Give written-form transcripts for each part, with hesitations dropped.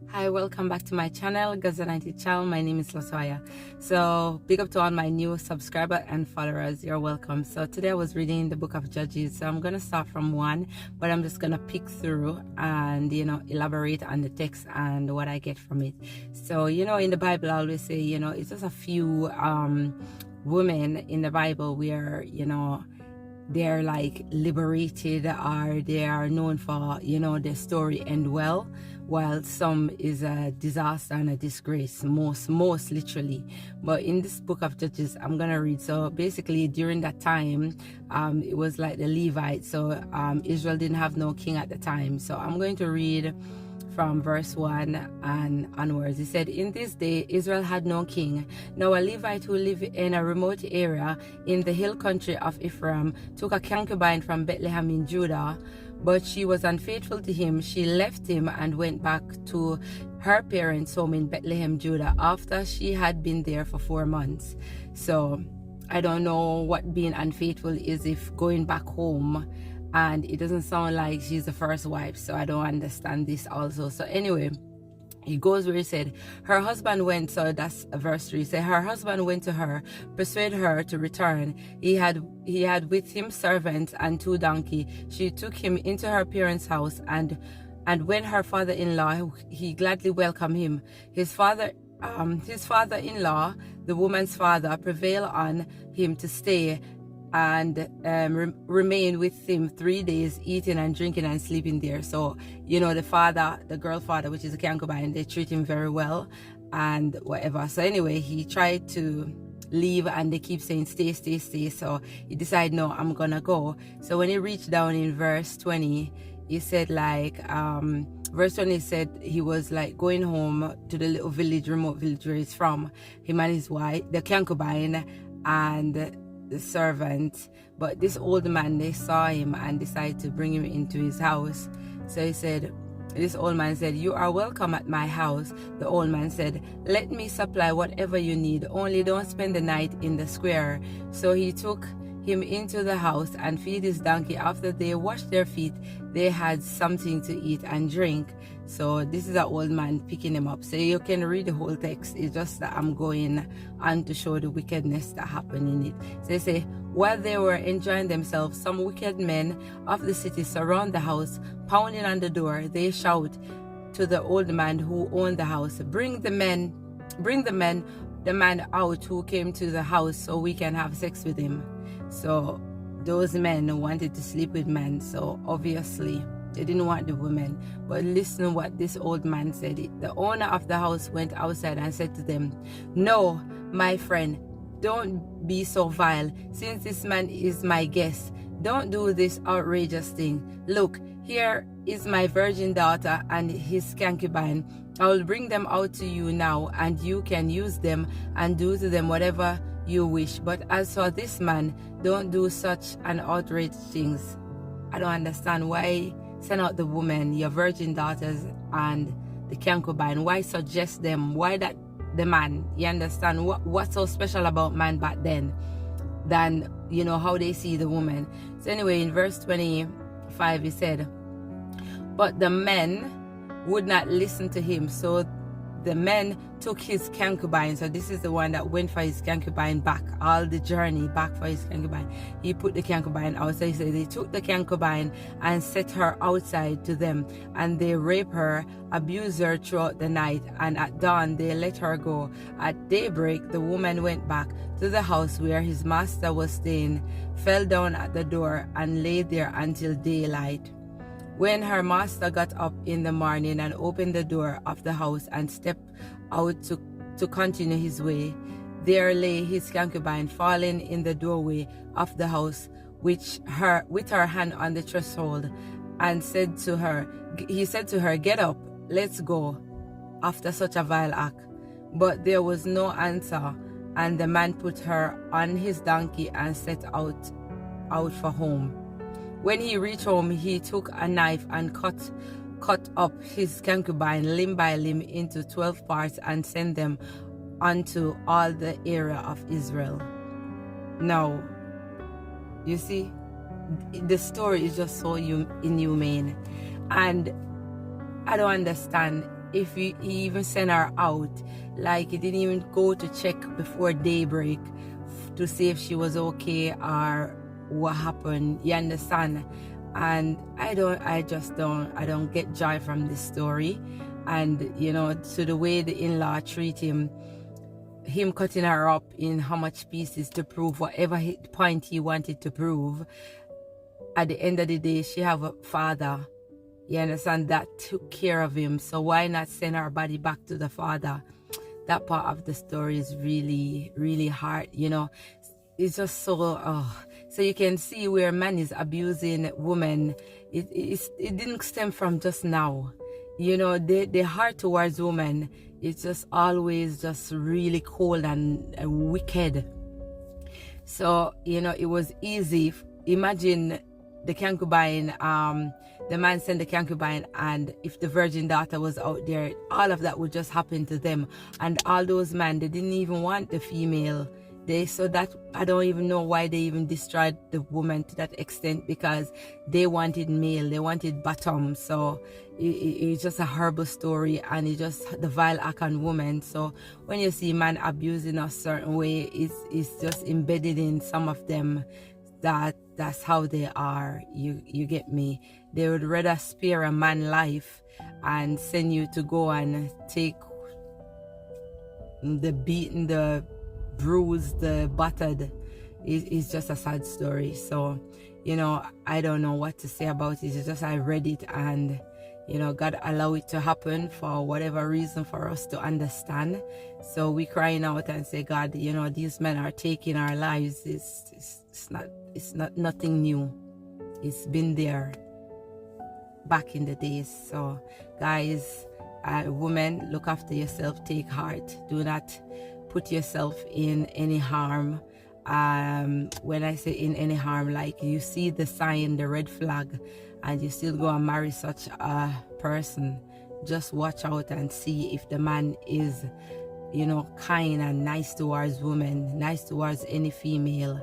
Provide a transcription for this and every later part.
Hi, welcome back to my channel, Gazanite Channel. My name is Latoya. So big up to all my new subscribers and followers. You're welcome. So today I was reading the book of Judges. So I'm going to start from 1, but I'm just going to pick through and, elaborate on the text and what I get from it. So, in the Bible, I always say, it's just a few women in the Bible where, they're like liberated or they are known for their story end well, while some is a disaster and a disgrace, most literally. But in this book of Judges I'm gonna read, so basically during that time it was like the Levite, so Israel didn't have no king at the time. So I'm going to read from verse 1 and onwards. He said, "In this day Israel had no king. Now a Levite who lived in a remote area in the hill country of Ephraim took a concubine from Bethlehem in Judah, but she was unfaithful to him. She left him and went back to her parents' home in Bethlehem, Judah, after she had been there for 4 months." So I don't know what being unfaithful is, if going back home, and it doesn't sound like she's the first wife, so I don't understand this also. So anyway, he goes where he said her husband went, so that's verse 3. Say her husband went to her, persuaded her to return. He had with him servants and 2 donkeys. She took him into her parents' house, and when her father-in-law, he gladly welcomed him. His father-in-law, the woman's father, prevailed on him to stay and remain with him 3 days, eating and drinking and sleeping there. So the girl father, which is a concubine, they treat him very well and whatever. So anyway, he tried to leave and they keep saying stay. So he decided, no, I'm gonna go. So when he reached down in verse 20, he said verse 20 said he was like going home to the little remote village where he's from, him and his wife, the concubine and the servant. But this old man, they saw him and decided to bring him into his house. So this old man said, "You are welcome at my house." The old man said, "Let me supply whatever you need, only don't spend the night in the square." So he took him into the house and feed his donkey. After they washed their feet, they had something to eat and drink. So this is an old man picking him up. So you can read the whole text. It's just that I'm going on to show the wickedness that happened in it. So they say, while they were enjoying themselves, some wicked men of the city surround the house, pounding on the door. They shout to the old man who owned the house, bring the man out who came to the house so we can have sex with him." So those men wanted to sleep with men, so obviously they didn't want the women. But listen to what this old man said. The owner of the house went outside and said to them, "No, my friend, don't be so vile. Since this man is my guest, don't do this outrageous thing. Look, here is my virgin daughter and his concubine. I will bring them out to you now, and you can use them and do to them whatever you wish. But as for this man, don't do such an outrageous things." I don't understand why send out the woman, your virgin daughters and the concubine. Why suggest them? Why that the man? You understand what's so special about man back then than how they see the woman? So anyway, in verse 25 he said, "But the men would not listen to him, so the men took his concubine." So this is the one that went for his concubine back, all the journey back for his concubine. He put the concubine outside. He said they took the concubine and set her outside to them, and they raped her, abused her throughout the night, and at dawn they let her go. At daybreak the woman went back to the house where his master was staying, fell down at the door, and lay there until daylight. When her master got up in the morning and opened the door of the house and stepped out to continue his way, there lay his concubine fallen in the doorway of the house, with her hand on the threshold, and he said to her, "Get up, let's go," after such a vile act. But there was no answer, and the man put her on his donkey and set out for home. When he reached home, he took a knife and cut up his concubine limb by limb into 12 parts and sent them unto all the area of Israel. Now, you see, the story is just so inhumane, and I don't understand if he even sent her out, like he didn't even go to check before daybreak to see if she was okay or what happened. You understand? And I don't get joy from this story. And you know, to the way the in-law treat him cutting her up in how much pieces to prove whatever point he wanted to prove. At the end of the day, she have a father, you understand, that took care of him. So why not send her body back to the father? That part of the story is really, really hard, you know. It's just so, so you can see where man is abusing women. It didn't stem from just now. You know, the heart towards women, it's just always just really cold and wicked. So, you know, it was easy. Imagine the concubine, the man sent the concubine, and if the virgin daughter was out there, all of that would just happen to them. And all those men, they didn't even want the female. So that I don't even know why they even destroyed the woman to that extent, because they wanted male, they wanted bottom. So it's just a horrible story, and it's just the vile act on women. So when you see man abusing a certain way, it's just embedded in some of them, that's how they are. You get me? They would rather spare a man life and send you to go and take the beaten, the bruised, the battered. It's just a sad story. So, you know, I don't know what to say about it. It's just I read it, and you know, God allow it to happen for whatever reason for us to understand. So we crying out and say, God, you know, these men are taking our lives. It's not nothing new. It's been there back in the days. So guys, women, look after yourself, take heart, do not put yourself in any harm. When I say in any harm, like you see the sign, the red flag, and you still go and marry such a person, just watch out and see if the man is, you know, kind and nice towards women, nice towards any female.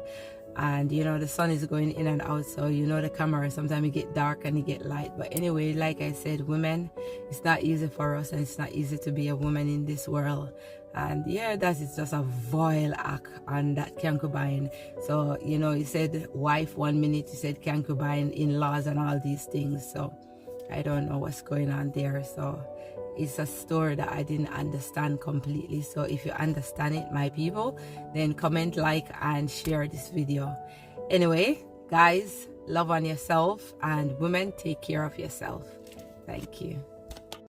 And you know, the sun is going in and out, so you know the camera sometimes it get dark and it get light. But anyway, like I said, women, it's not easy for us, and it's not easy to be a woman in this world. And yeah, that is just a vile act on that concubine. So you know, he said wife 1 minute, he said concubine, in-laws, and all these things. So I don't know what's going on there. So it's a story that I didn't understand completely. So if you understand it, my people, then comment, like, and share this video. Anyway, guys, love on yourself, and women, take care of yourself. Thank you.